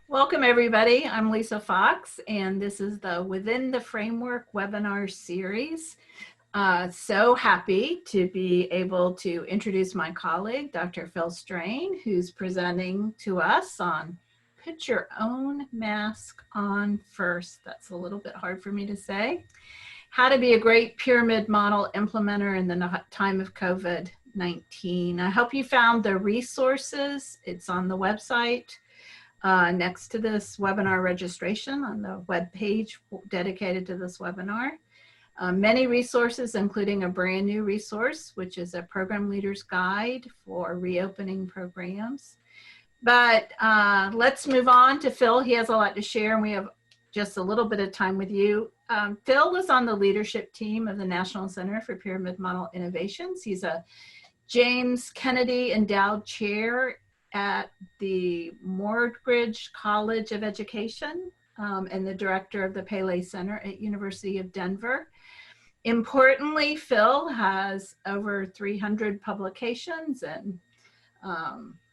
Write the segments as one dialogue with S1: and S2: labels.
S1: Welcome everybody. I'm Lisa Fox and this is the Within the Framework webinar series. So happy to be able to introduce my colleague, Dr. Phil Strain, who's presenting to us on Put Your Own Mask On First. That's a little bit hard for me to say. How to be a great pyramid model implementer in the time of COVID-19. I hope you found the resources. It's on the website. Next to this webinar registration on the web page dedicated to this webinar. Many resources, including a brand new resource, which is a program leader's guide for reopening programs. But let's move on to Phil. He has a lot to share and we have just a little bit of time with you. Phil is on the leadership team of the National Center for Pyramid Model Innovations. He's a James Kennedy Endowed Chair at the Morgridge College of Education and the director of the Pele Center at University of Denver. Importantly, Phil has over 300 publications and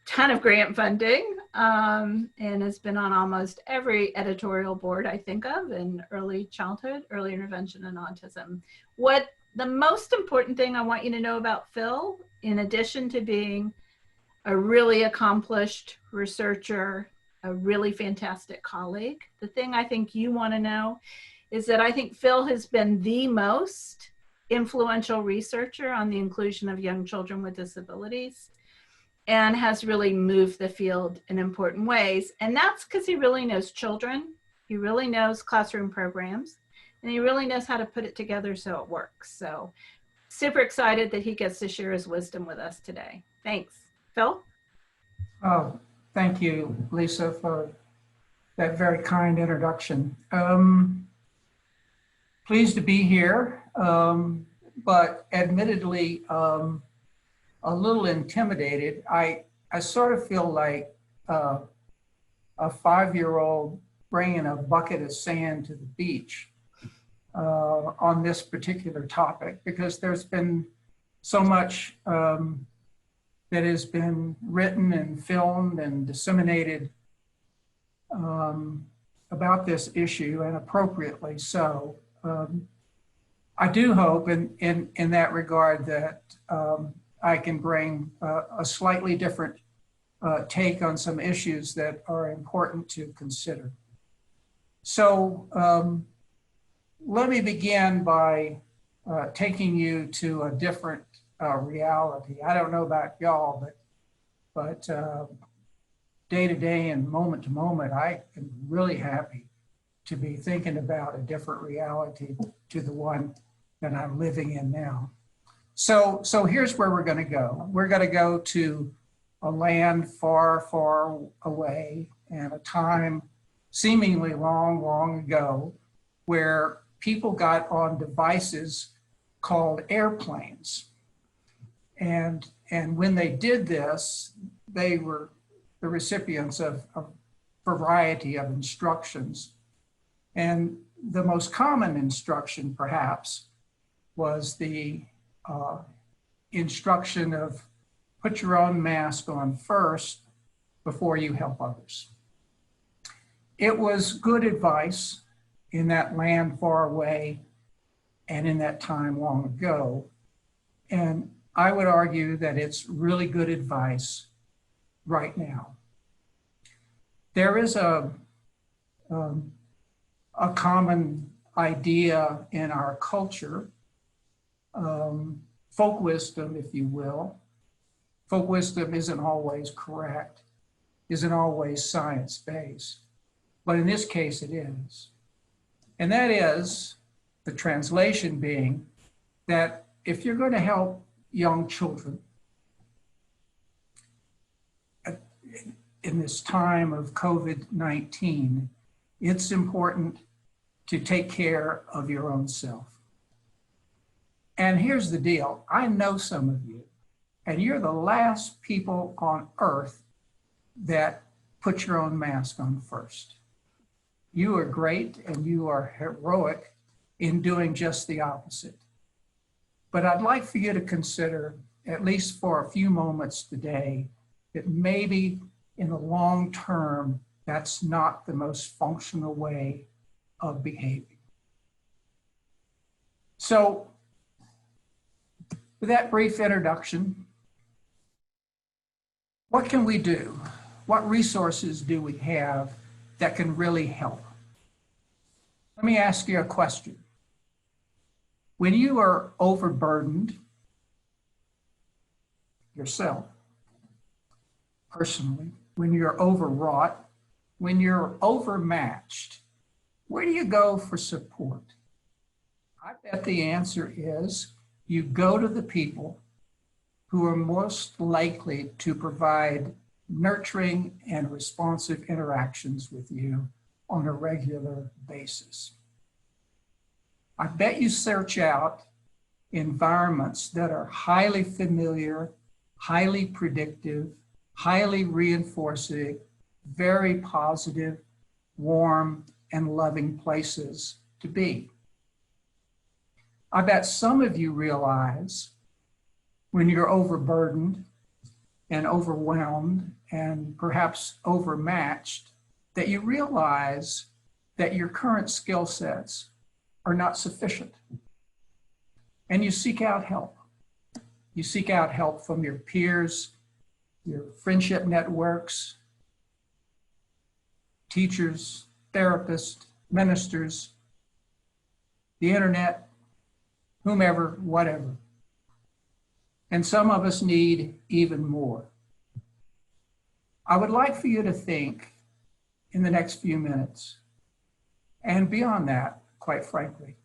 S1: ton of grant funding and has been on almost every editorial board I think of in early childhood, early intervention and autism. What the most important thing I want you to know about Phil, in addition to being a really accomplished researcher, a really fantastic colleague. The thing I think you want to know is that I think Phil has been the most influential researcher on the inclusion of young children with disabilities and has really moved the field in important ways. And that's because he really knows children, he really knows classroom programs, and he really knows how to put it together so it works. So super excited that he gets to share his wisdom with us today. Thanks. Phil?
S2: Oh, thank you, Lisa, for that very kind introduction. Pleased to be here, but admittedly a little intimidated. I sort of feel like a 5-year-old bringing a bucket of sand to the beach on this particular topic, because there's been so much that has been written and filmed and disseminated about this issue, and appropriately so. I do hope in that regard that I can bring a slightly different take on some issues that are important to consider. So let me begin by taking you to a different reality. I don't know about y'all, but day to day and moment to moment, I am really happy to be thinking about a different reality to the one that I'm living in now. So here's where we're going to go. We're going to go to a land far, far away and a time seemingly long, long ago where people got on devices called airplanes. And when they did this, they were the recipients of a variety of instructions. And the most common instruction, perhaps, was the instruction of put your own mask on first before you help others. It was good advice in that land far away and in that time long ago. And I would argue that it's really good advice right now. There is a common idea in our culture, folk wisdom, if you will. Folk wisdom isn't always correct, isn't always science-based, but in this case it is. And that is, the translation being that if you're going to help young children in this time of COVID-19, it's important to take care of your own self. And here's the deal. I know some of you, and you're the last people on earth that put your own mask on first. You are great and you are heroic in doing just the opposite. But I'd like for you to consider, at least for a few moments today, that maybe in the long term, That's not the most functional way of behaving. So, with that brief introduction, what can we do? What resources do we have that can really help? Let me ask you a question. When you are overburdened yourself, personally, when you're overwrought, when you're overmatched, where do you go for support? I bet the answer is you go to the people who are most likely to provide nurturing and responsive interactions with you on a regular basis. I bet you search out environments that are highly familiar, highly predictive, highly reinforcing, very positive, warm, and loving places to be. I bet some of you realize when you're overburdened and overwhelmed and perhaps overmatched, that you realize that your current skill sets are not sufficient. And you seek out help. You seek out help from your peers, your friendship networks, teachers, therapists, ministers, the internet, whomever, whatever. And some of us need even more. I would like for you to think in the next few minutes, and beyond that, quite frankly,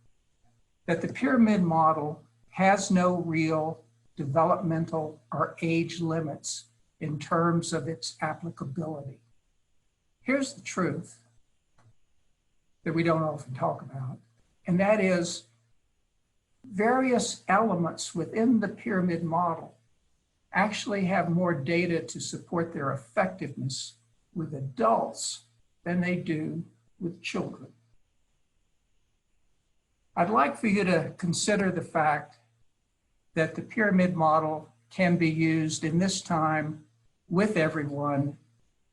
S2: that the pyramid model has no real developmental or age limits in terms of its applicability. Here's the truth that we don't often talk about, and that is various elements within the pyramid model actually have more data to support their effectiveness with adults than they do with children. I'd like for you to consider the fact that the pyramid model can be used in this time with everyone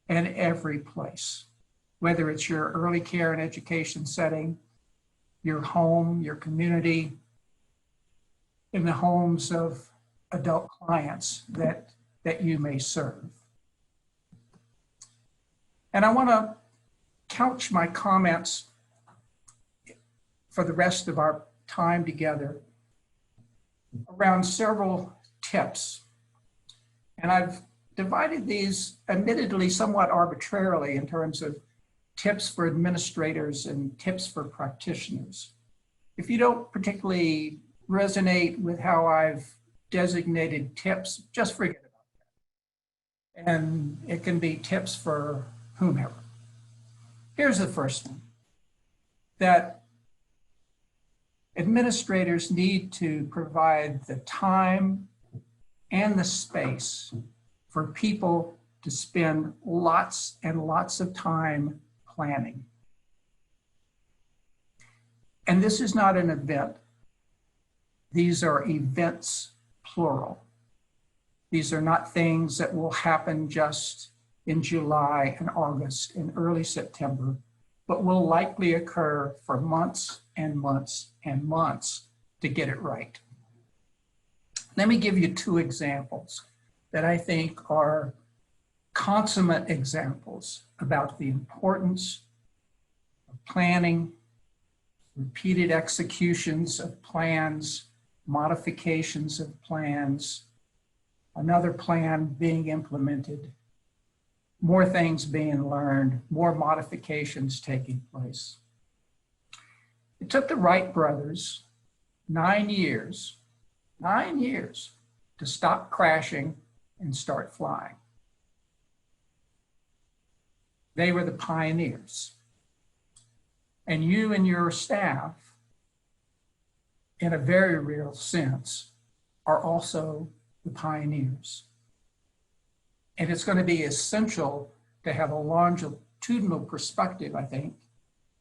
S2: and every place, whether it's your early care and education setting, your home, your community, in the homes of adult clients that you may serve. And I want to couch my comments for the rest of our time together around several tips. And I've divided these admittedly somewhat arbitrarily in terms of tips for administrators and tips for practitioners. If you don't particularly resonate with how I've designated tips, just forget about that. And it can be tips for whomever. Here's the first one, that administrators need to provide the time and the space for people to spend lots and lots of time planning. And this is not an event. These are events, plural. These are not things that will happen just in July and August and early September, but will likely occur for months and months and months to get it right. Let me give you two examples that I think are consummate examples about the importance of planning, repeated executions of plans, modifications of plans, another plan being implemented, more things being learned, more modifications taking place. It took the Wright brothers 9 years to stop crashing and start flying. They were the pioneers. And you and your staff, in a very real sense, are also the pioneers. And it's going to be essential to have a longitudinal perspective, I think,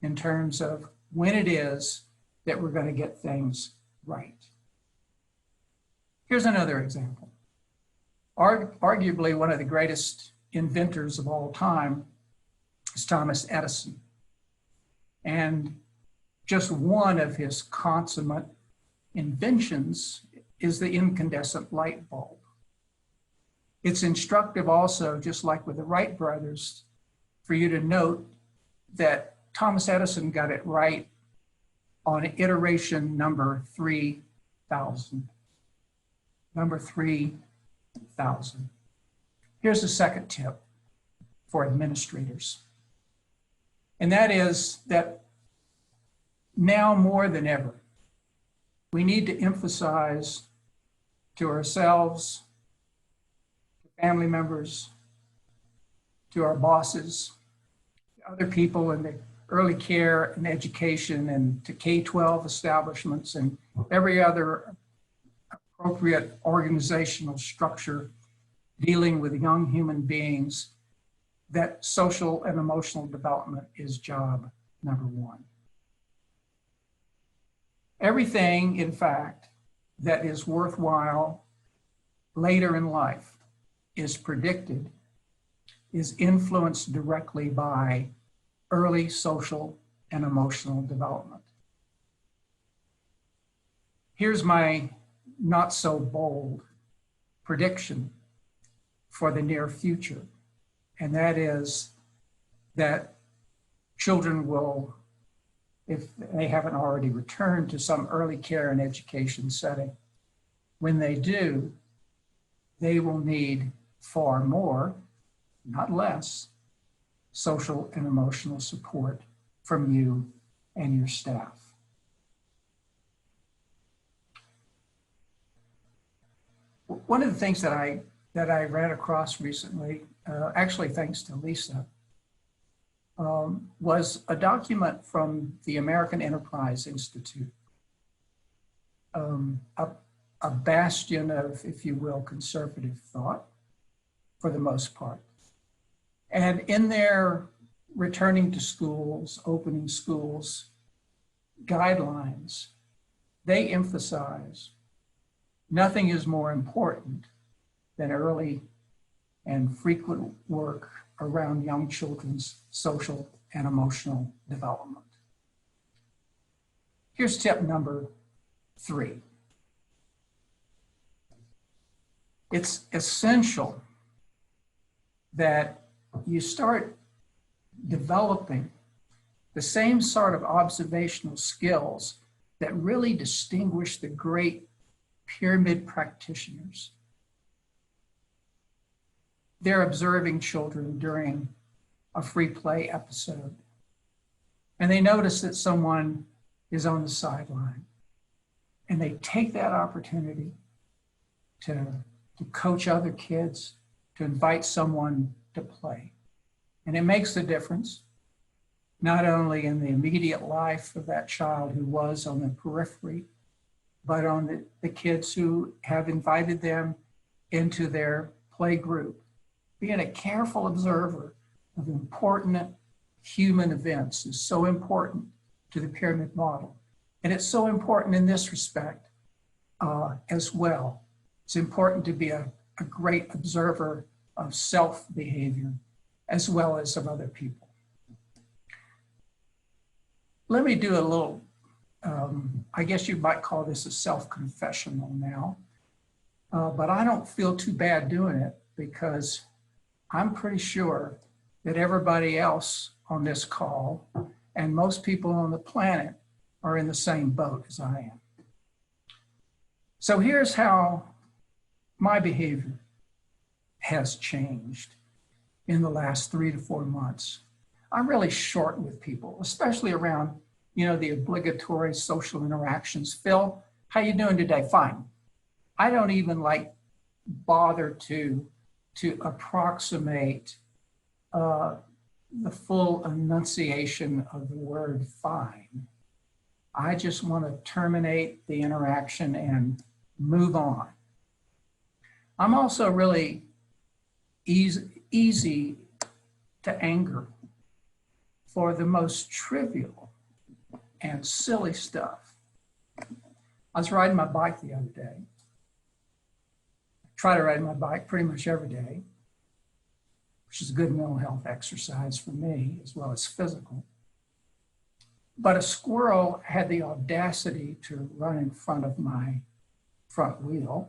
S2: in terms of when it is that we're going to get things right. Here's another example. Arguably one of the greatest inventors of all time is Thomas Edison. And just one of his consummate inventions is the incandescent light bulb. It's instructive also, just like with the Wright brothers, for you to note that Thomas Edison got it right on iteration number 3,000. Number 3,000. Here's the second tip for administrators. And that is that now more than ever, we need to emphasize to ourselves, to family members, to our bosses, to other people in the early care and education and to K-12 establishments and every other appropriate organizational structure dealing with young human beings, that social and emotional development is job number one. Everything, in fact, that is worthwhile later in life is predicted, is influenced directly by early social and emotional development. Here's my not so bold prediction for the near future, and that is that children will, if they haven't already returned to some early care and education setting, when they do, they will need far more, not less, social and emotional support from you and your staff. One of the things that I ran across recently, actually thanks to Lisa, was a document from the American Enterprise Institute, a bastion of, if you will, conservative thought for the most part. And in their returning to schools, opening schools guidelines, they emphasize nothing is more important than early and frequent work around young children's social and emotional development. Here's tip number 3. It's essential that you start developing the same sort of observational skills that really distinguish the great pyramid practitioners. They're observing children during a free play episode, and they notice that someone is on the sideline, and they take that opportunity to coach other kids, to invite someone to play. And it makes a difference, not only in the immediate life of that child who was on the periphery, but on the kids who have invited them into their play group. Being a careful observer of important human events is so important to the pyramid model. And it's so important in this respect as well. It's important to be a great observer of self-behavior as well as of other people. Let me do a little, I guess you might call this a self-confessional now, but I don't feel too bad doing it because I'm pretty sure that everybody else on this call and most people on the planet are in the same boat as I am. So here's how my behavior has changed in the last 3 to 4 months. I'm really short with people, especially around, the obligatory social interactions. Phil, how you doing today? Fine. I don't even bother to approximate the full enunciation of the word fine. I just want to terminate the interaction and move on. I'm also really easy to anger for the most trivial and silly stuff. I was riding my bike the other day. I try to ride my bike pretty much every day. which is a good mental health exercise for me as well as physical. But a squirrel had the audacity to run in front of my front wheel,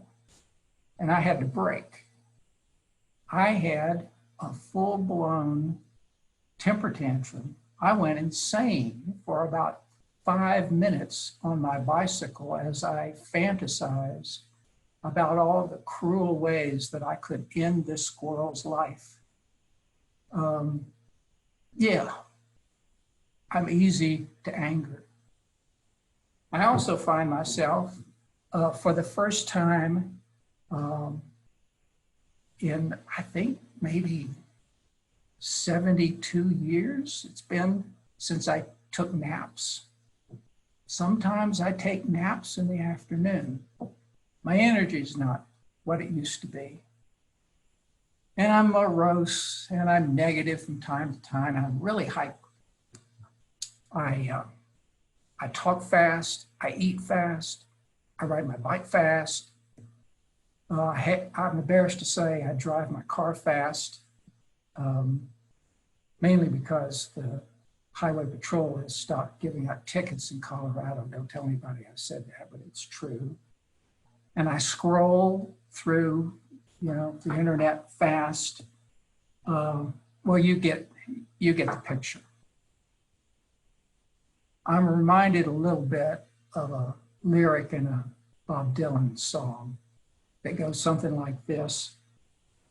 S2: and I had to brake. I had a full-blown temper tantrum. I went insane for about 5 minutes on my bicycle as I fantasized about all the cruel ways that I could end this squirrel's life. Yeah, I'm easy to anger. I also find myself, for the first time in, I think, maybe 72 years, it's been since I took naps. Sometimes I take naps in the afternoon. My energy is not what it used to be. And I'm morose and I'm negative from time to time. I'm really hyper. I talk fast, I eat fast, I ride my bike fast. I'm embarrassed to say I drive my car fast, mainly because the Highway Patrol has stopped giving out tickets in Colorado. Don't tell anybody I said that, but it's true. And I scroll through, the internet fast. Well, you get the picture. I'm reminded a little bit of a lyric in a Bob Dylan song that goes something like this: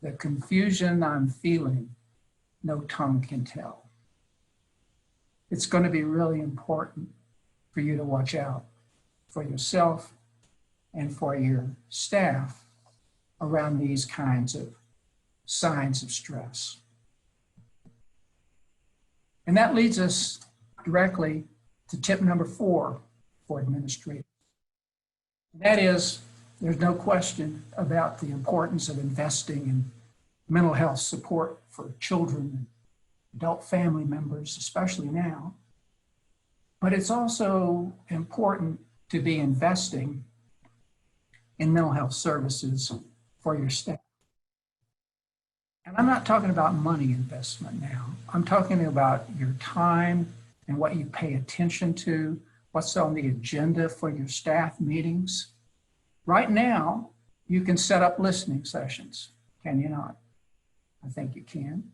S2: "The confusion I'm feeling, no tongue can tell." It's going to be really important for you to watch out for yourself and for your staff around these kinds of signs of stress. And that leads us directly to tip number 4 for administrators. That is, there's no question about the importance of investing in mental health support for children and adult family members, especially now. But it's also important to be investing in mental health services for your staff. And I'm not talking about money investment now. I'm talking about your time and what you pay attention to, what's on the agenda for your staff meetings. Right now, you can set up listening sessions, can you not? I think you can.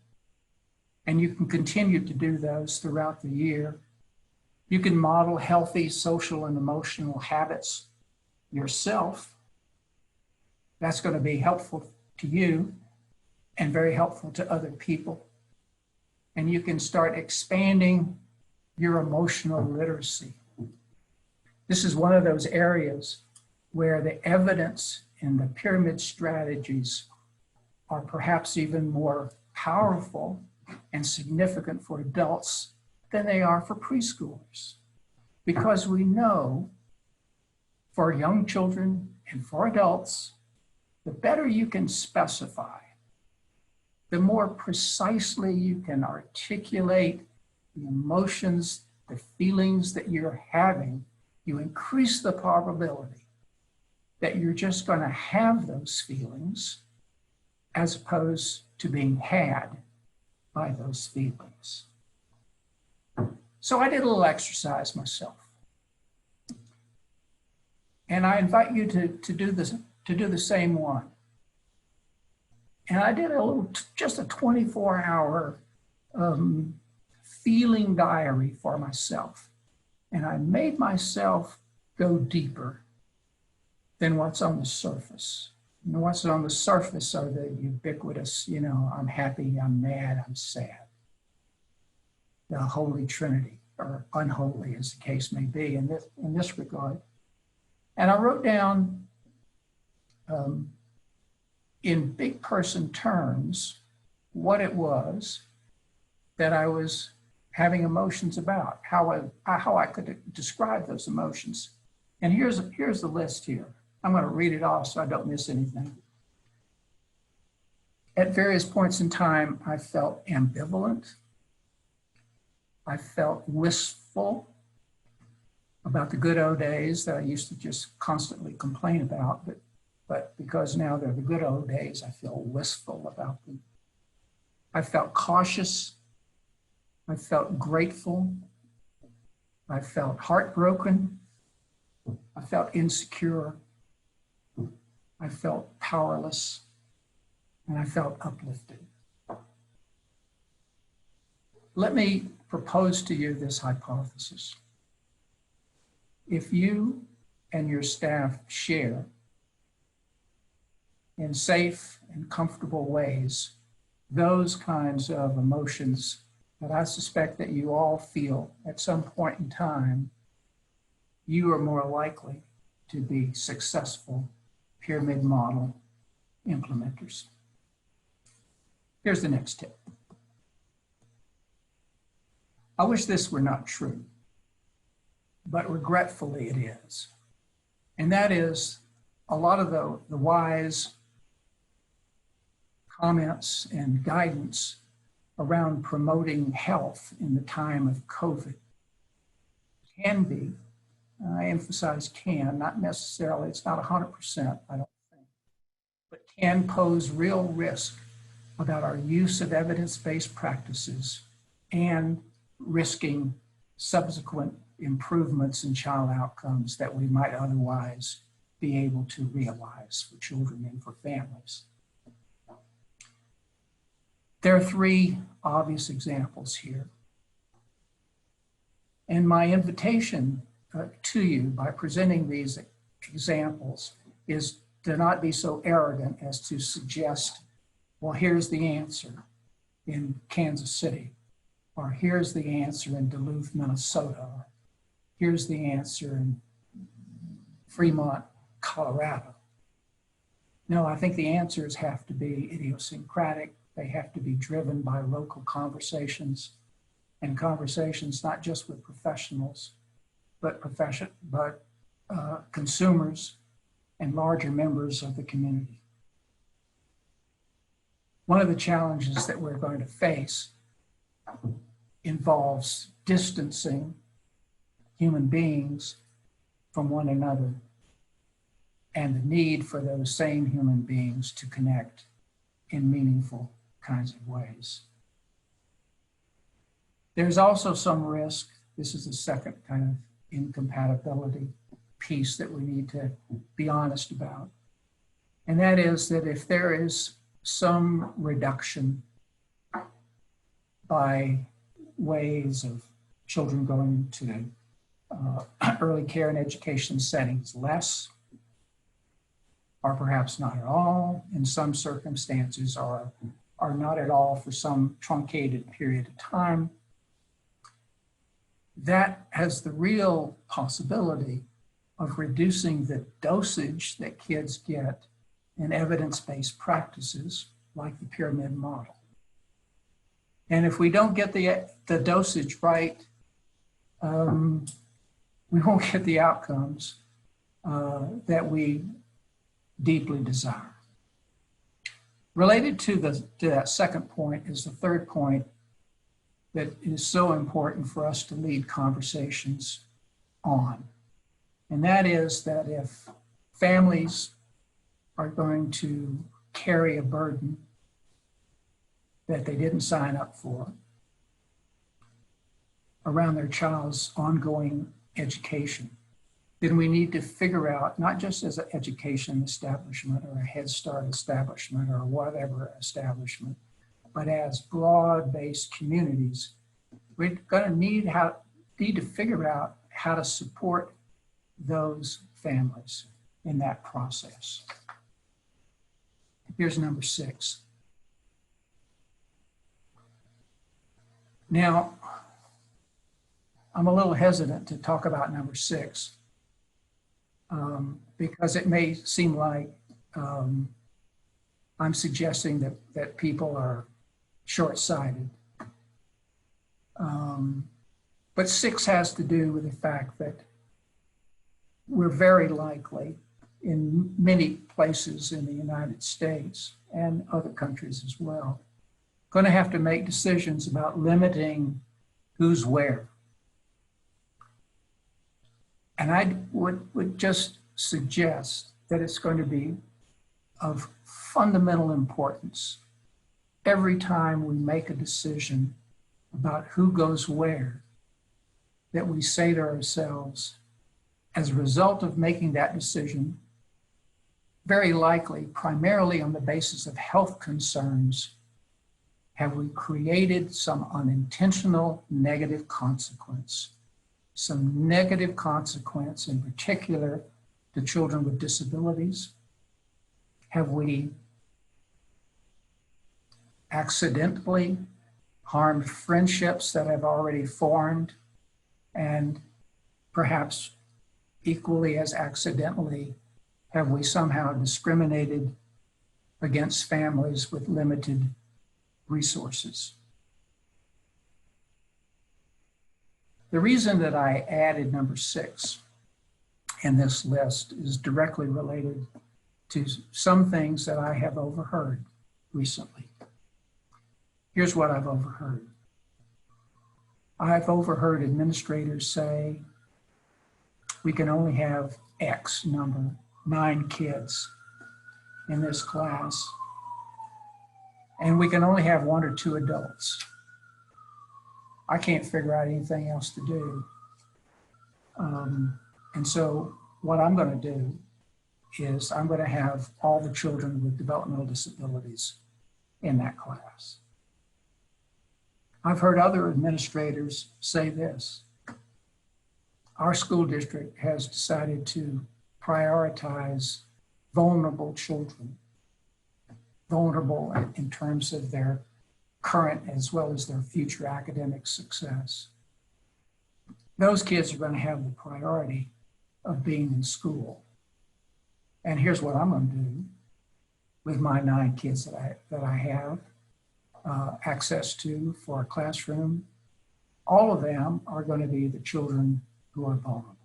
S2: And you can continue to do those throughout the year. You can model healthy social and emotional habits yourself. That's going to be helpful to you and very helpful to other people. And you can start expanding your emotional literacy. This is one of those areas where the evidence in the pyramid strategies are perhaps even more powerful and significant for adults than they are for preschoolers. Because we know for young children and for adults, the better you can specify, the more precisely you can articulate the emotions, the feelings that you're having, you increase the probability that you're just going to have those feelings as opposed to being had by those feelings. So I did a little exercise myself. And I invite you to do the same one. And I did just a 24-hour feeling diary for myself. And I made myself go deeper than what's on the surface. And what's on the surface are the ubiquitous, I'm happy, I'm mad, I'm sad. The Holy Trinity, or unholy as the case may be in this regard. And I wrote down in big person terms what it was that I was having emotions about, how I could describe those emotions. And here's the list here. I'm going to read it off so I don't miss anything. At various points in time, I felt ambivalent. I felt wistful about the good old days that I used to just constantly complain about, but because now they're the good old days, I feel wistful about them. I felt cautious. I felt grateful. I felt heartbroken. I felt insecure. I felt powerless. And I felt uplifted. Let me propose to you this hypothesis. If you and your staff share in safe and comfortable ways those kinds of emotions that I suspect that you all feel at some point in time, you are more likely to be successful pyramid model implementers. Here's the next tip. I wish this were not true, but regretfully it is. And that is a lot of the wise comments and guidance around promoting health in the time of COVID can be, I emphasize can, not necessarily, it's not 100%, I don't think, but can pose real risk about our use of evidence-based practices and risking subsequent improvements in child outcomes that we might otherwise be able to realize for children and for families. There are three obvious examples here. And my invitation to you by presenting these examples is to not be so arrogant as to suggest, well, here's the answer in Kansas City, or here's the answer in Duluth, Minnesota, or here's the answer in Fremont, Colorado. No, I think the answers have to be idiosyncratic. They have to be driven by local conversations, and conversations not just with professionals, but consumers and larger members of the community. One of the challenges that we're going to face involves distancing human beings from one another and the need for those same human beings to connect in meaningful kinds of ways. There's also some risk, this is the second kind of incompatibility piece that we need to be honest about, and that is that if there is some reduction by ways of children going to early care and education settings less, or perhaps not at all, in some circumstances, are not at all for some truncated period of time, that has the real possibility of reducing the dosage that kids get in evidence-based practices like the pyramid model. And if we don't get the dosage right, we won't get the outcomes that we deeply desire. Related to that second point is the third point that is so important for us to lead conversations on. And that is that if families are going to carry a burden that they didn't sign up for around their child's ongoing education, then we need to figure out, not just as an education establishment or a Head Start establishment or whatever establishment, but as broad-based communities, we're going to need to figure out how to support those families in that process. Here's number 6. Now, I'm a little hesitant to talk about number 6 because it may seem like I'm suggesting that people are short-sighted. But 6 has to do with the fact that we're very likely in many places in the United States and other countries as well, going to have to make decisions about limiting who's where. And I would just suggest that it's going to be of fundamental importance every time we make a decision about who goes where, that we say to ourselves, as a result of making that decision, very likely, primarily on the basis of health concerns, have we created some unintentional negative consequence? Some negative consequence, in particular, to children with disabilities? Have we accidentally harmed friendships that have already formed? And perhaps equally as accidentally, have we somehow discriminated against families with limited resources? The reason that I added number 6 in this list is directly related to some things that I have overheard recently. Here's what I've overheard. I've overheard administrators say, we can only have X number, 9 kids in this class, and we can only have 1 or 2 adults. I can't figure out anything else to do. And so what I'm going to do is I'm going to have all the children with developmental disabilities in that class. I've heard other administrators say this. Our school district has decided to prioritize vulnerable children, vulnerable in terms of their current as well as their future academic success. Those kids are going to have the priority of being in school. And here's what I'm going to do with my 9 kids that I have access to for a classroom. All of them are going to be the children who are vulnerable.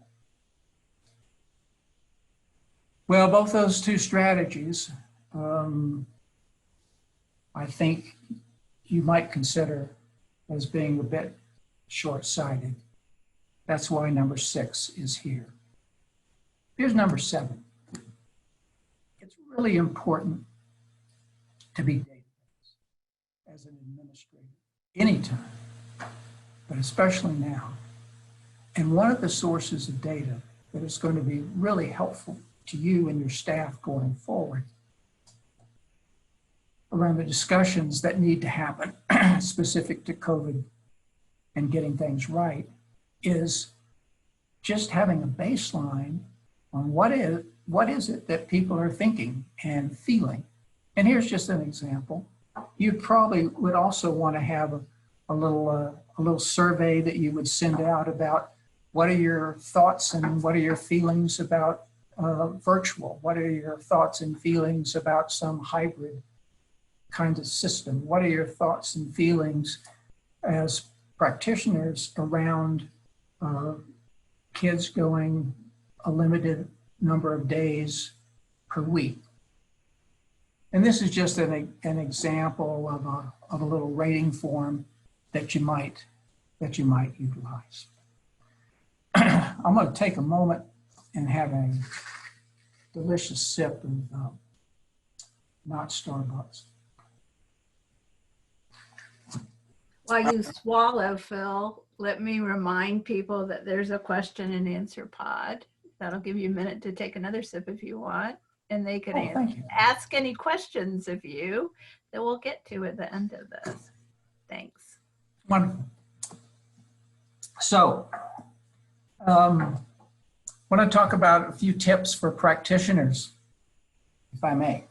S2: Well, both those 2 strategies, I think you might consider as being a bit short-sighted. That's why number 6 is here. Here's number 7. It's really important to be data-based as an administrator, anytime, but especially now. And one of the sources of data that is going to be really helpful to you and your staff going forward around the discussions that need to happen specific to COVID and getting things right is just having a baseline on what is it that people are thinking and feeling. And here's just an example. You probably would also want to have a little survey that you would send out about what are your thoughts and what are your feelings about virtual? What are your thoughts and feelings about some hybrid kind of system? What are your thoughts and feelings as practitioners around kids going a limited number of days per week? And this is just an example of a little rating form that you might utilize. I'm going to take a moment and have a delicious sip of not Starbucks.
S1: While you swallow, Phil, let me remind people that there's a question and answer pod. That'll give you a minute to take another sip if you want, and they can ask any questions of you that we'll get to at the end of this. Thanks.
S2: Wonderful. So, I want to talk about a few tips for practitioners, if I may.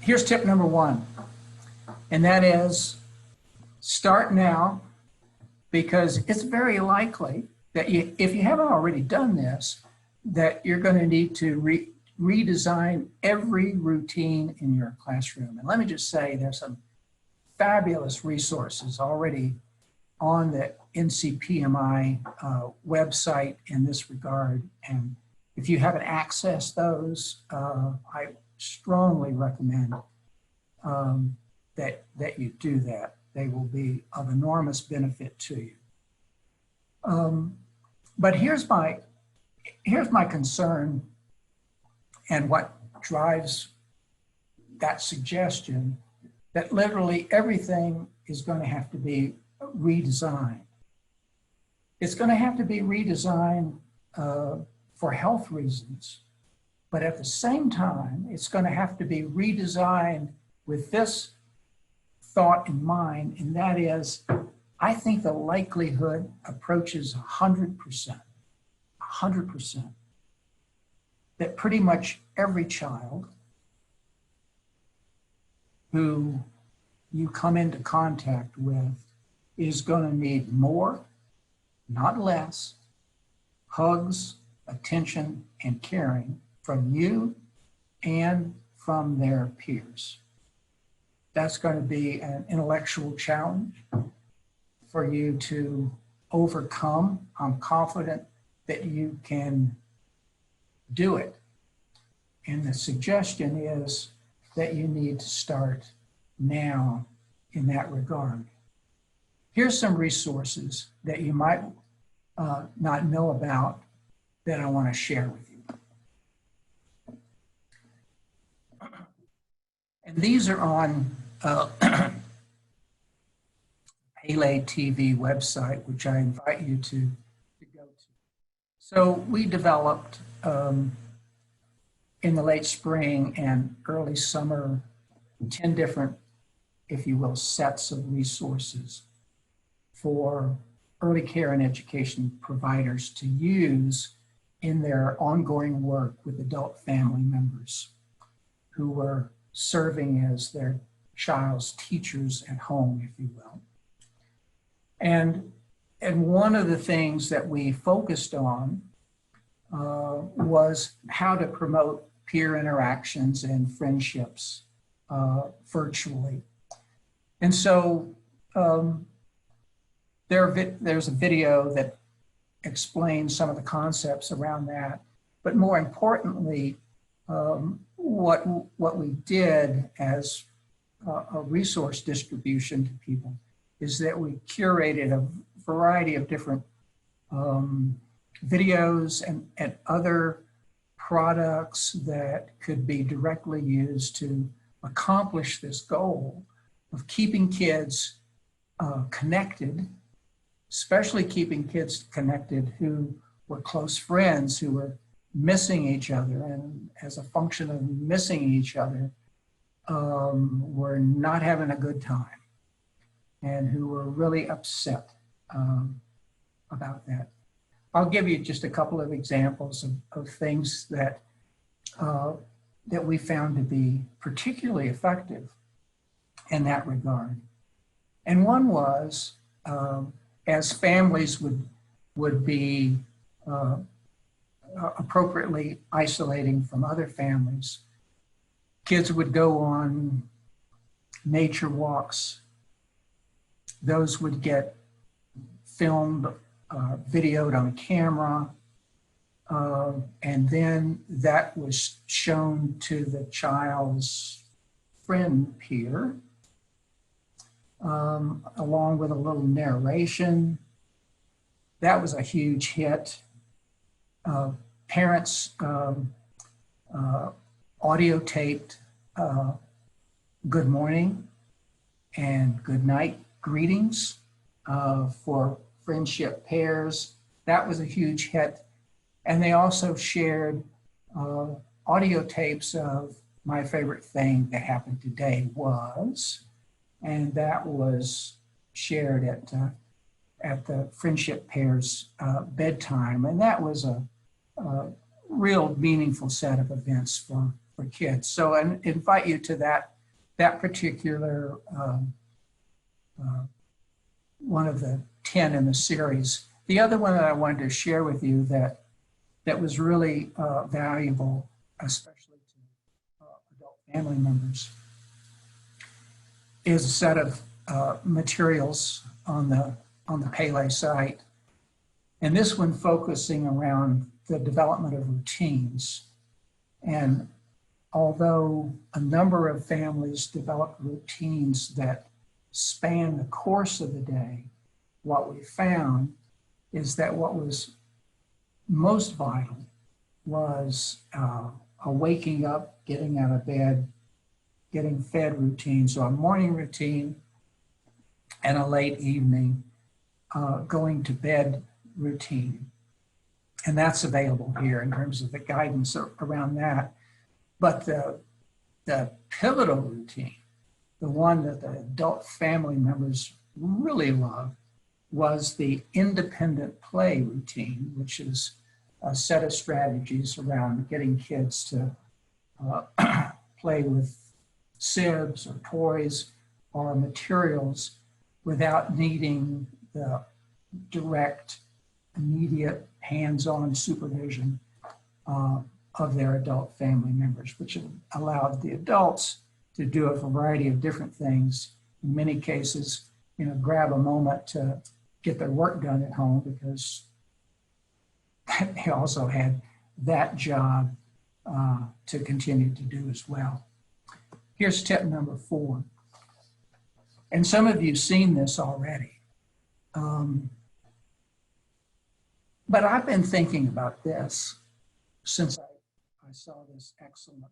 S2: Here's tip number 1, and that is start now, because it's very likely that if you haven't already done this, that you're going to need to redesign every routine in your classroom. And let me just say, there's some fabulous resources already on the NCPMI website in this regard. And if you haven't accessed those, I strongly recommend that you do that. They will be of enormous benefit to you. But here's my concern, and what drives that suggestion that literally everything is going to have to be redesigned. It's going to have to be redesigned for health reasons, but at the same time, it's going to have to be redesigned with this thought in mind, and that is, I think the likelihood approaches 100%, that pretty much every child who you come into contact with is going to need more, not less, hugs, attention, and caring from you and from their peers. That's going to be an intellectual challenge for you to overcome. I'm confident that you can do it. And the suggestion is that you need to start now in that regard. Here's some resources that you might not know about that I want to share with you. And these are on Pele TV website, which I invite you to go to. So we developed in the late spring and early summer 10 different, if you will, sets of resources for early care and education providers to use in their ongoing work with adult family members who were serving as their child's teachers at home, if you will. And one of the things that we focused on was how to promote peer interactions and friendships virtually. And so there's a video that explains some of the concepts around that. But more importantly, what we did as a resource distribution to people is that we curated a variety of different videos and other products that could be directly used to accomplish this goal of keeping kids connected, especially keeping kids connected who were close friends, who were missing each other, and as a function of missing each other, were not having a good time, and who were really upset about that. I'll give you just a couple of examples of things that that we found to be particularly effective in that regard. And one was, as families would be appropriately isolating from other families, kids would go on nature walks. Those would get filmed, videoed on camera, and then that was shown to the child's friend peer, along with a little narration. That was a huge hit. Parents audio taped good morning and good night greetings for friendship pairs. That was a huge hit. And they also shared audio tapes of "My favorite thing that happened today was," and that was shared at the friendship pair's bedtime. And that was a real meaningful set of events for kids. So I invite you to that particular one of the 10 in the series. The other one that I wanted to share with you that was really valuable, especially to adult family members, is a set of materials on the Pele site. And this one focusing around the development of routines. And although a number of families develop routines that span the course of the day, what we found is that what was most vital was a waking up, getting out of bed, getting fed routine. So a morning routine and a late evening going to bed routine. And that's available here in terms of the guidance around that. But the pivotal routine, the one that the adult family members really love, was the independent play routine, which is a set of strategies around getting kids to play with sibs or toys or materials without needing the direct, immediate, hands-on supervision of their adult family members, which allowed the adults to do a variety of different things. In many cases, grab a moment to get their work done at home because they also had that job to continue to do as well. Here's tip number 4. And some of you have seen this already. But I've been thinking about this since I saw this excellent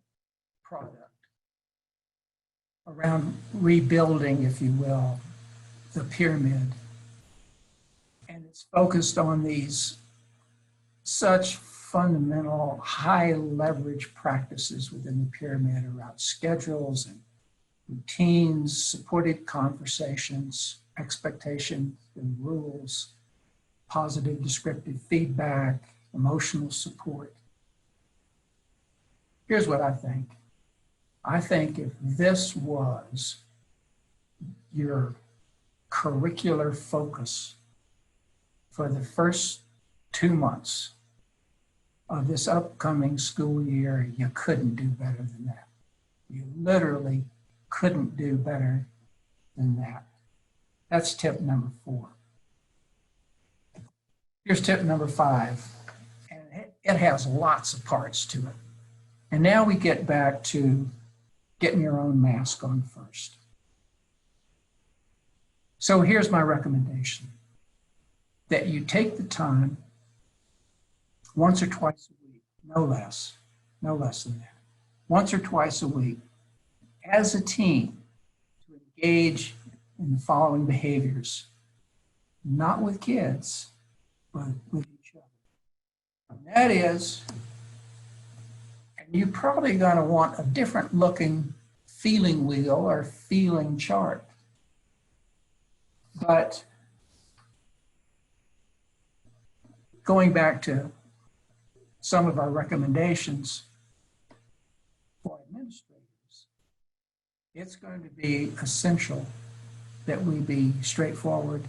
S2: product around rebuilding, if you will, the pyramid. And it's focused on these such fundamental high leverage practices within the pyramid around schedules and routines, supported conversations, expectations and rules, positive descriptive feedback, emotional support. Here's what I think. I think if this was your curricular focus for the first 2 months of this upcoming school year, you couldn't do better than that. You literally couldn't do better than that. That's tip number 4. Here's tip number 5, and it has lots of parts to it. And now we get back to getting your own mask on first. So here's my recommendation, that you take the time once or twice a week, no less than that, once or twice a week as a team to engage in the following behaviors, not with kids, but with each other. And that is, and you're probably going to want a different looking feeling wheel or feeling chart. But going back to some of our recommendations for administrators, it's going to be essential that we be straightforward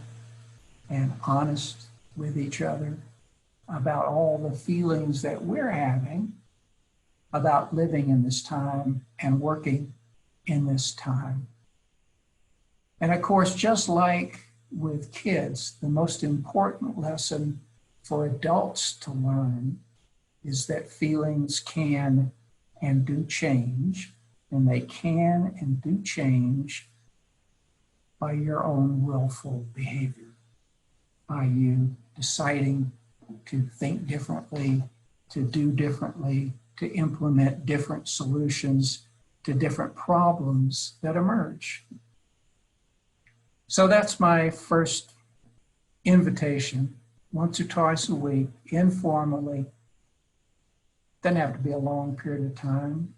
S2: and honest with each other about all the feelings that we're having about living in this time and working in this time. And of course, just like with kids, the most important lesson for adults to learn is that feelings can and do change, and they can and do change by your own willful behavior, by you deciding to think differently, to do differently, to implement different solutions to different problems that emerge. So that's my first invitation, once or twice a week, informally. Doesn't have to be a long period of time.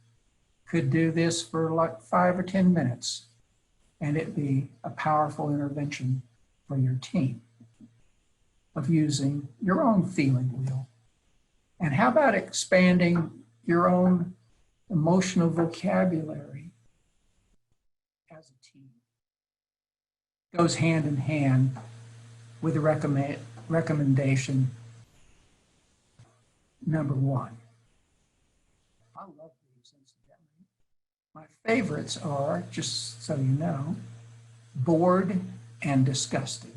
S2: Could do this for like 5 or 10 minutes, and it'd be a powerful intervention for your team of using your own feeling wheel. And how about expanding your own emotional vocabulary as a team? Goes hand in hand with the recommendation number 1. I love these, incidentally. My favorites are, just so you know, bored and disgusted.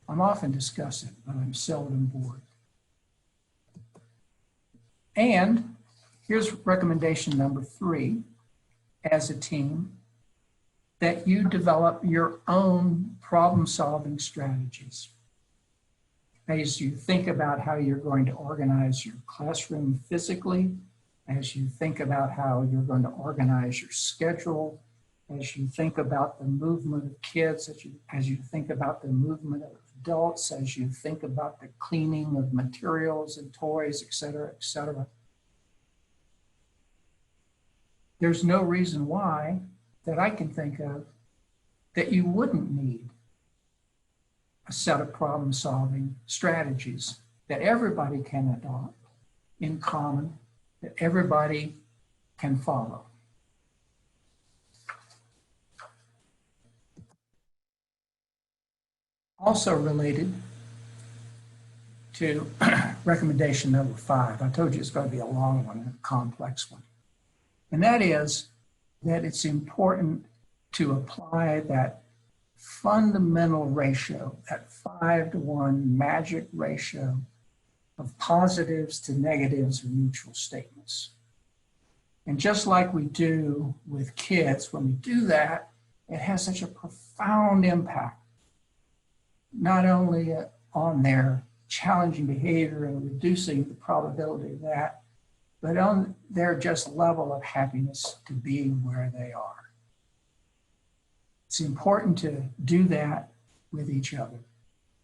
S2: I'm often disgusted, but I'm seldom bored. And here's recommendation number 3, as a team, that you develop your own problem-solving strategies. as you think about how you're going to organize your classroom physically, as you think about how you're going to organize your schedule, as you think about the movement of kids, as you think about the movement of adults, as you think about the cleaning of materials and toys, et cetera, et cetera. There's no reason why that I can think of that you wouldn't need a set of problem-solving strategies that everybody can adopt in common, that everybody can follow. Also related to recommendation number 5, I told you it's going to be a long one and a complex one. And that is that it's important to apply that fundamental ratio, that 5-to-1 magic ratio of positives to negatives or neutral statements. And just like we do with kids, when we do that, it has such a profound impact, not only on their challenging behavior and reducing the probability of that, but on their just level of happiness to be where they are. It's important to do that with each other.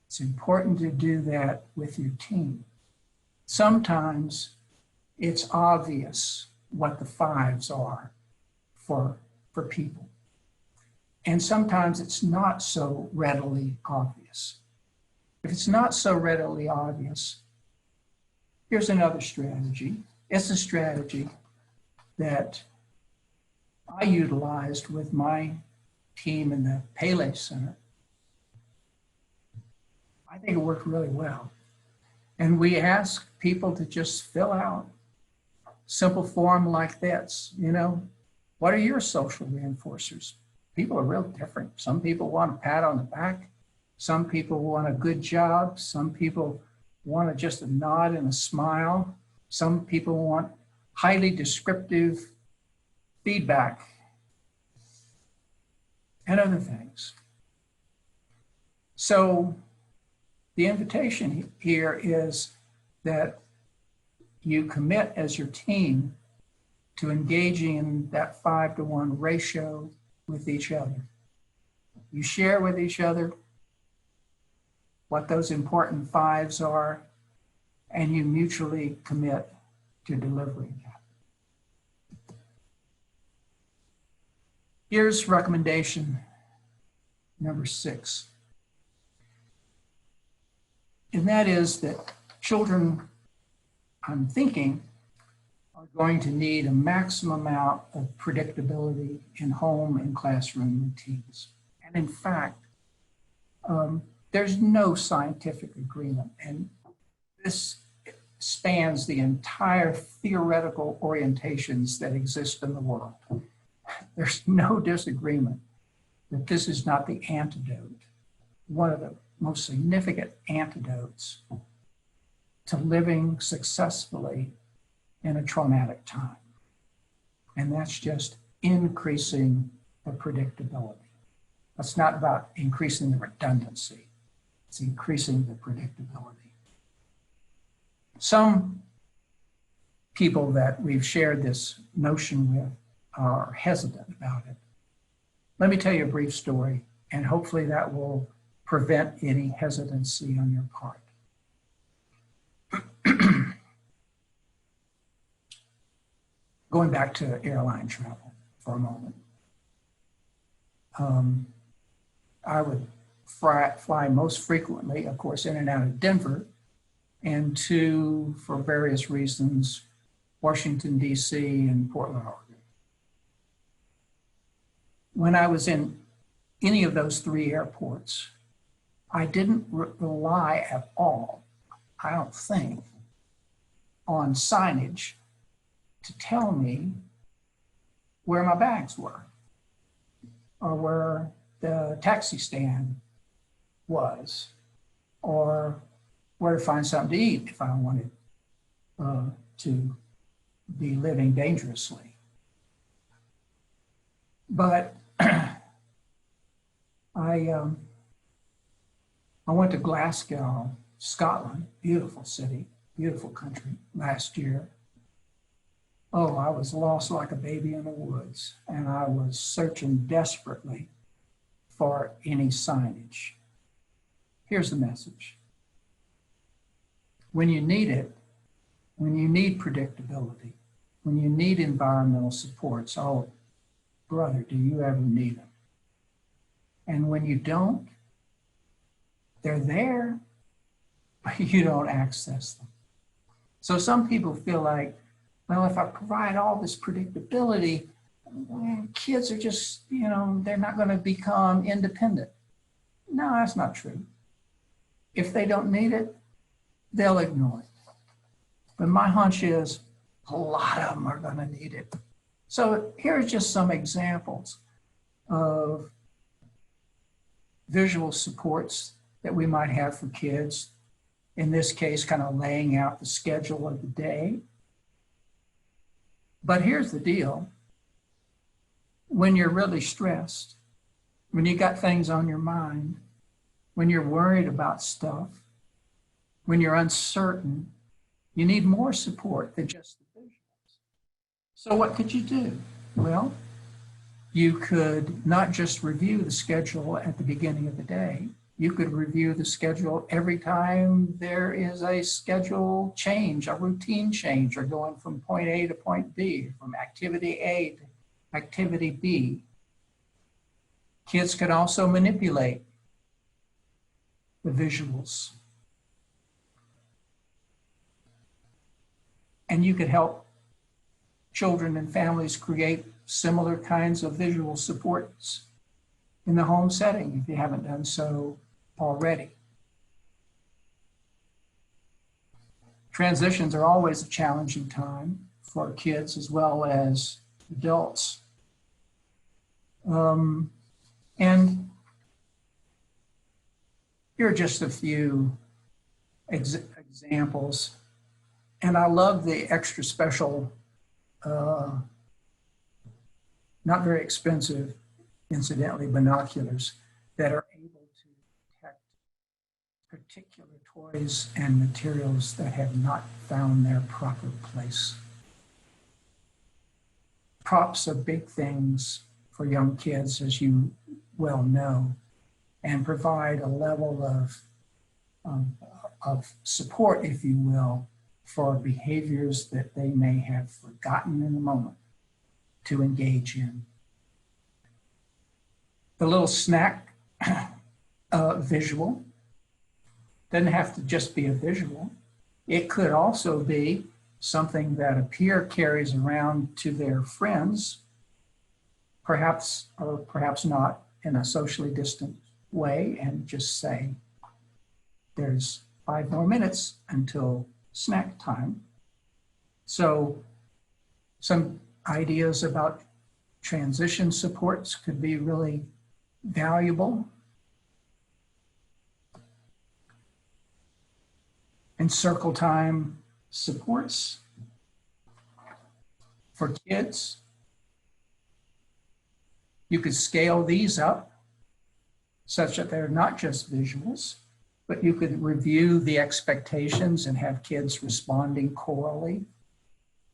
S2: It's important to do that with your team. Sometimes it's obvious what the 5s are for people. And sometimes it's not so readily obvious. If it's not so readily obvious, here's another strategy. It's a strategy that I utilized with my team in the Pele Center. I think it worked really well. And we ask people to just fill out a simple form like this. You know, what are your social reinforcers? People are real different. Some people want a pat on the back. Some people want a good job. Some people want just a nod and a smile. Some people want highly descriptive feedback and other things. So the invitation here is that you commit as your team to engaging in that 5-to-1 ratio with each other. You share with each other what those important 5s are, and you mutually commit to delivering that. Here's recommendation number 6. And that is that children, I'm thinking, are going to need a maximum amount of predictability in home and classroom routines. And in fact, there's no scientific agreement, and this spans the entire theoretical orientations that exist in the world. There's no disagreement that this is not the antidote, one of the most significant antidotes to living successfully in a traumatic time. And that's just increasing the predictability. That's not about increasing the redundancy. It's increasing the predictability. Some people that we've shared this notion with are hesitant about it. Let me tell you a brief story, and hopefully that will prevent any hesitancy on your part. Going back to airline travel for a moment. I would fly most frequently, of course, in and out of Denver, and to, for various reasons, Washington, D.C. and Portland, Oregon. When I was in any of those 3 airports, I didn't rely at all, I don't think, on signage to tell me where my bags were or where the taxi stand was or where to find something to eat if I wanted to be living dangerously. But I went to Glasgow Scotland, beautiful city, beautiful country, last year. Oh, I was lost like a baby in the woods, and I was searching desperately for any signage. Here's the message. When you need it, when you need predictability, when you need environmental supports, oh, brother, do you ever need them? And when you don't, they're there, but you don't access them. So some people feel like, well, if I provide all this predictability, kids are just, they're not going to become independent. No, that's not true. If they don't need it, they'll ignore it. But my hunch is a lot of them are going to need it. So here's just some examples of visual supports that we might have for kids. In this case, kind of laying out the schedule of the day. But here's the deal. When you're really stressed, when you got things on your mind, when you're worried about stuff, when you're uncertain, you need more support than just the visuals. So what could you do? Well, you could not just review the schedule at the beginning of the day. You could review the schedule every time there is a schedule change, a routine change, or going from point A to point B, from activity A to activity B. Kids could also manipulate the visuals. And you could help children and families create similar kinds of visual supports in the home setting if you haven't done so already. Transitions are always a challenging time for kids as well as adults. And here are just a few examples. And I love the extra special, not very expensive, incidentally, binoculars that are able to detect particular toys and materials that have not found their proper place. Props are big things for young kids, as you well know, and provide a level of support, if you will, for behaviors that they may have forgotten in the moment to engage in. The little snack visual doesn't have to just be a visual. It could also be something that a peer carries around to their friends, perhaps or perhaps not in a socially distant way, and just say, there's 5 more minutes until snack time. So some ideas about transition supports could be really valuable. And circle time supports for kids. You could scale these up such that they're not just visuals, but you could review the expectations and have kids responding chorally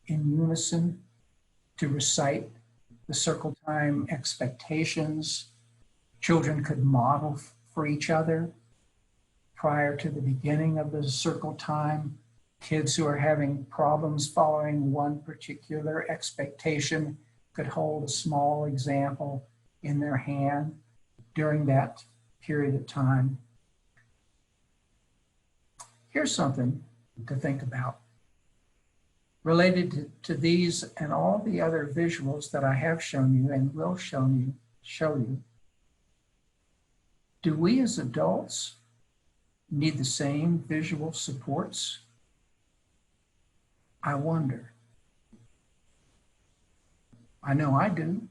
S2: in unison to recite the circle time expectations. Children could model for each other prior to the beginning of the circle time. Kids who are having problems following one particular expectation could hold a small example in their hand during that period of time. Here's something to think about. Related to these and all the other visuals that I have shown you and will show you, do we as adults need the same visual supports? I wonder. I know I do.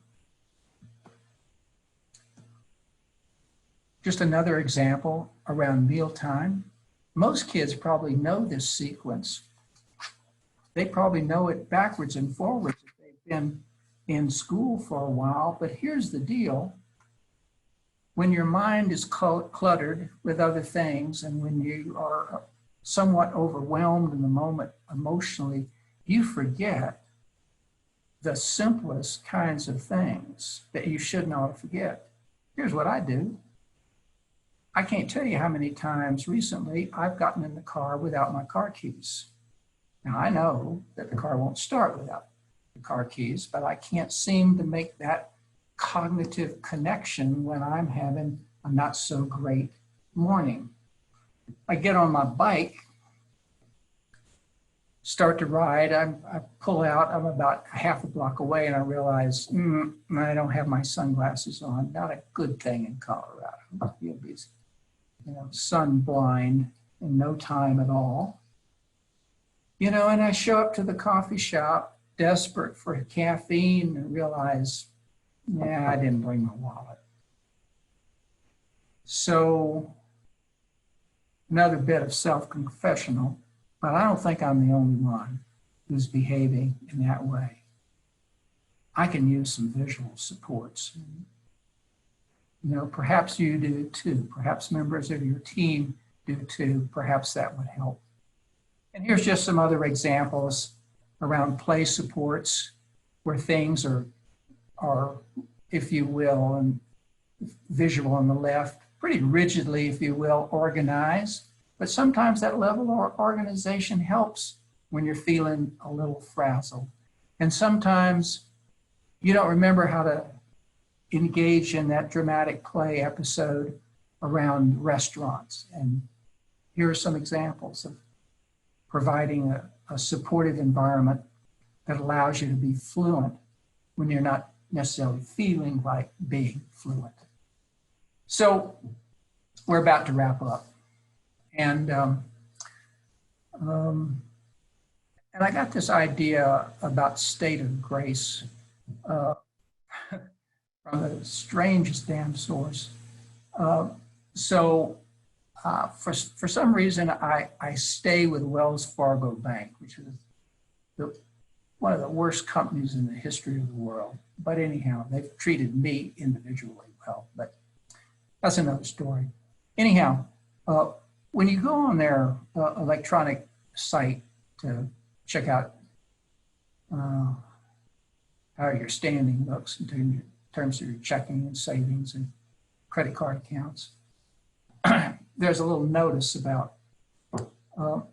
S2: Just another example around mealtime. Most kids probably know this sequence. They probably know it backwards and forwards if they've been in school for a while, but here's the deal. when your mind is cluttered with other things, and when you are somewhat overwhelmed in the moment emotionally, you forget the simplest kinds of things that you should not forget. Here's what I do. I can't tell you how many times recently I've gotten in the car without my car keys. Now, I know that the car won't start without the car keys, but I can't seem to make that cognitive connection when I'm having a not so great morning. I get on my bike, start to ride, I pull out, I'm about half a block away, and I realize I don't have my sunglasses on. Not a good thing in Colorado. You'll be, sun blind in no time at all. And I show up to the coffee shop desperate for caffeine and realize, I didn't bring my wallet. So another bit of self-confessional, but I don't think I'm the only one who's behaving in that way. I can use some visual supports. Perhaps you do too. Perhaps members of your team do too. Perhaps that would help. And here's just some other examples around play supports where things are, if you will, and visual on the left, pretty rigidly, if you will, organized. But sometimes that level of organization helps when you're feeling a little frazzled. And sometimes you don't remember how to engage in that dramatic play episode around restaurants. And here are some examples of providing a supportive environment that allows you to be fluent when you're not necessarily feeling like being fluent. So we're about to wrap up. And I got this idea about state of grace from the strangest damn source. For some reason, I stay with Wells Fargo Bank, which is one of the worst companies in the history of the world. But anyhow, they've treated me individually well, but that's another story. Anyhow, when you go on their electronic site to check out how your standing looks in terms of your checking and savings and credit card accounts, there's a little notice about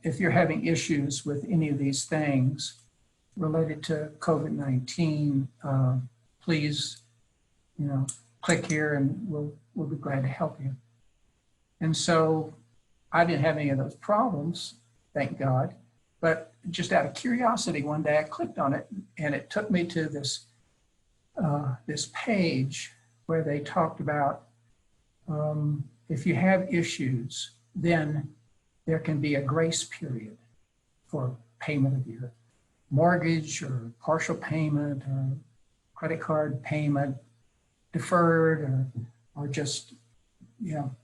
S2: if you're having issues with any of these things related to COVID-19, please, click here and we'll be glad to help you. And so I didn't have any of those problems, thank God. But just out of curiosity, one day I clicked on it and it took me to this page where they talked about if you have issues, then there can be a grace period for payment of your mortgage or partial payment or credit card payment, deferred or just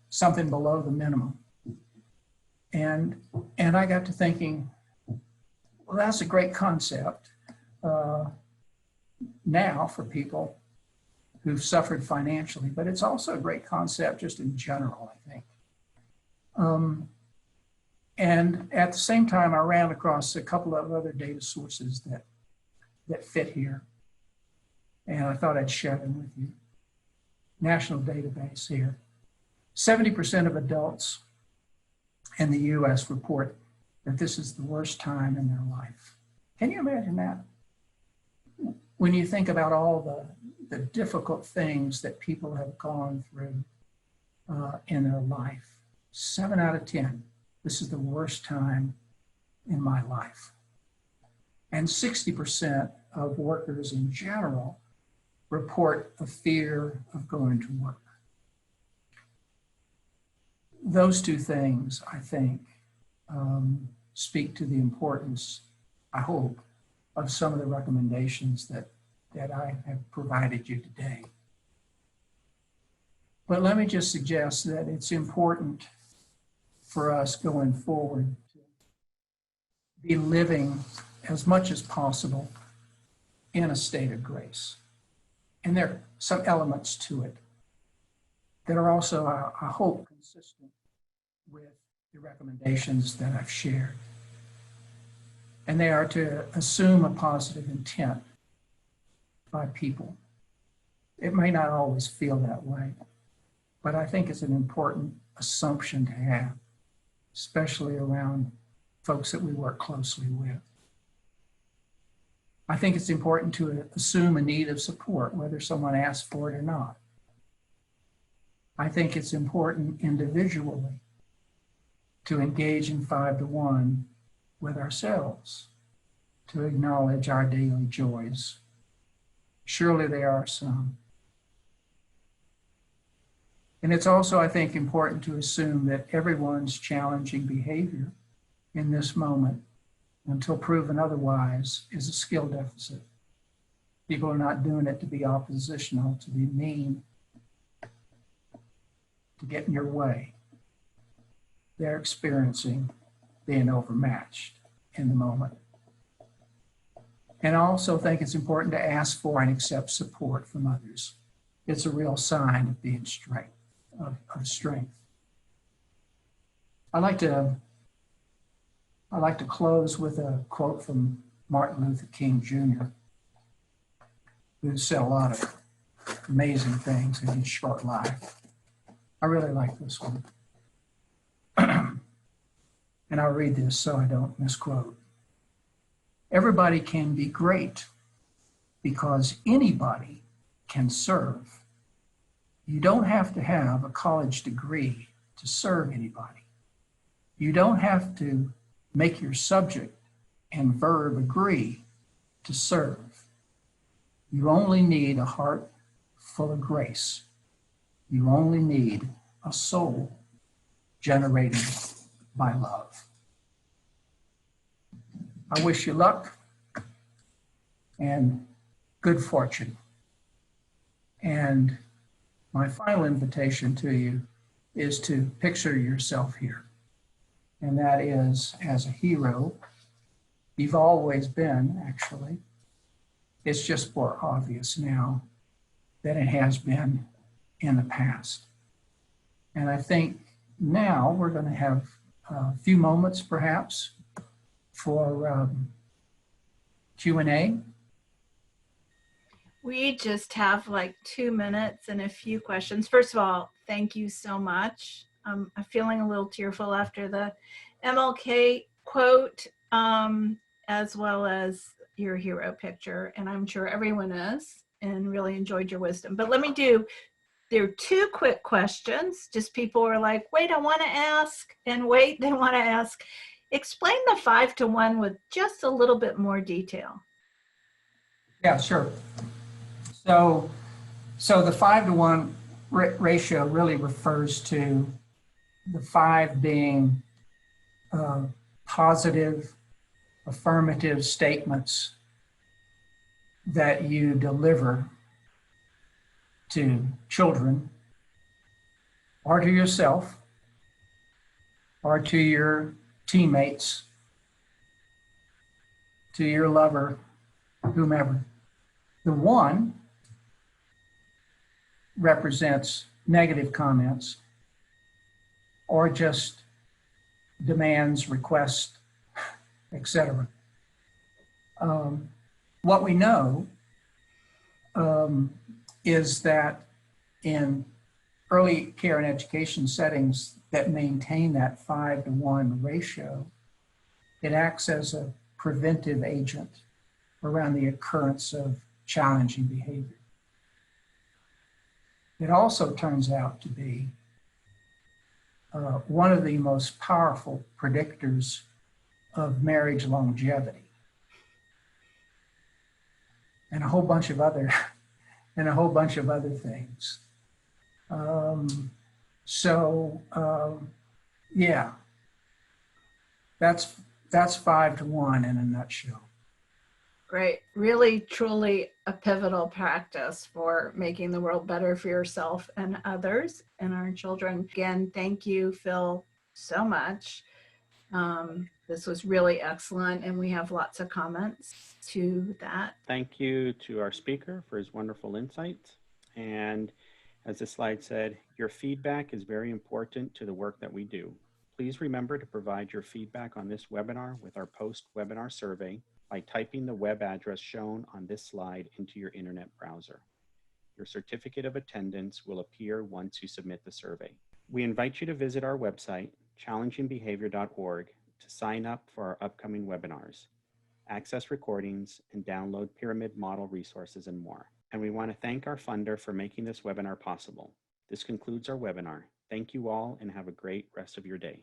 S2: something below the minimum. And I got to thinking, well, that's a great concept now for people who've suffered financially, but it's also a great concept just in general, I think. And at the same time, I ran across a couple of other data sources that fit here. And I thought I'd share them with you. National database here. 70% of adults in the US report that this is the worst time in their life. Can you imagine that? When you think about all the difficult things that people have gone through in their life, 7 out of 10, this is the worst time in my life. And 60% of workers in general report a fear of going to work. Those two things, I think, speak to the importance, I hope, of some of the recommendations that I have provided you today. But let me just suggest that it's important for us going forward to be living as much as possible in a state of grace. And there are some elements to it. that are also, I hope, consistent with the recommendations that I've shared. And they are to assume a positive intent by people. It may not always feel that way, but I think it's an important assumption to have, especially around folks that we work closely with. I think it's important to assume a need of support, whether someone asks for it or not. I think it's important individually to engage in 5-to-1 with ourselves, to acknowledge our daily joys. Surely there are some. And it's also, I think, important to assume that everyone's challenging behavior in this moment, until proven otherwise, is a skill deficit. People are not doing it to be oppositional, to be mean, to get in your way. They're experiencing being overmatched in the moment. And I also think it's important to ask for and accept support from others. It's a real sign of being strength, of strength. I like to close with a quote from Martin Luther King Jr., who said a lot of amazing things in his short life. I really like this one. And I'll read this so I don't misquote. Everybody can be great because anybody can serve. You don't have to have a college degree to serve anybody. You don't have to make your subject and verb agree to serve. You only need a heart full of grace. You only need a soul generated by love. I wish you luck and good fortune. And my final invitation to you is to picture yourself here. And that is as a hero. You've always been, actually. It's just more obvious now than it has been in the past. And I think now we're going to have a few moments, perhaps, for Q&A.
S1: We just have like 2 minutes and a few questions. First of all, thank you so much. I'm feeling a little tearful after the MLK quote, as well as your hero picture. And I'm sure everyone is, and really enjoyed your wisdom. But there are 2 quick questions. Just people are like, wait, I want to ask, and wait, they want to ask. Explain the 5-to-1 with just a little bit more detail.
S2: Yeah, sure. So the 5-to-1 ratio really refers to the 5 being positive, affirmative statements that you deliver to children or to yourself or to your teammates, to your lover, whomever. The 1 represents negative comments or just demands, requests, etc. What we know is that in early care and education settings that maintain that 5-to-1 ratio, it acts as a preventive agent around the occurrence of challenging behavior. It also turns out to be one of the most powerful predictors of marriage longevity, and a whole bunch of other things. Yeah, that's 5-to-1 in a nutshell.
S1: Great. Really, truly a pivotal practice for making the world better for yourself and others and our children. Again, thank you, Phil, so much. This was really excellent, and we have lots of comments to that.
S3: Thank you to our speaker for his wonderful insights. And As the slide said, your feedback is very important to the work that we do. Please remember to provide your feedback on this webinar with our post-webinar survey by typing the web address shown on this slide into your internet browser. Your certificate of attendance will appear once you submit the survey. We invite you to visit our website, challengingbehavior.org, to sign up for our upcoming webinars, access recordings, and download pyramid model resources and more. And we want to thank our funder for making this webinar possible. This concludes our webinar. Thank you all and have a great rest of your day.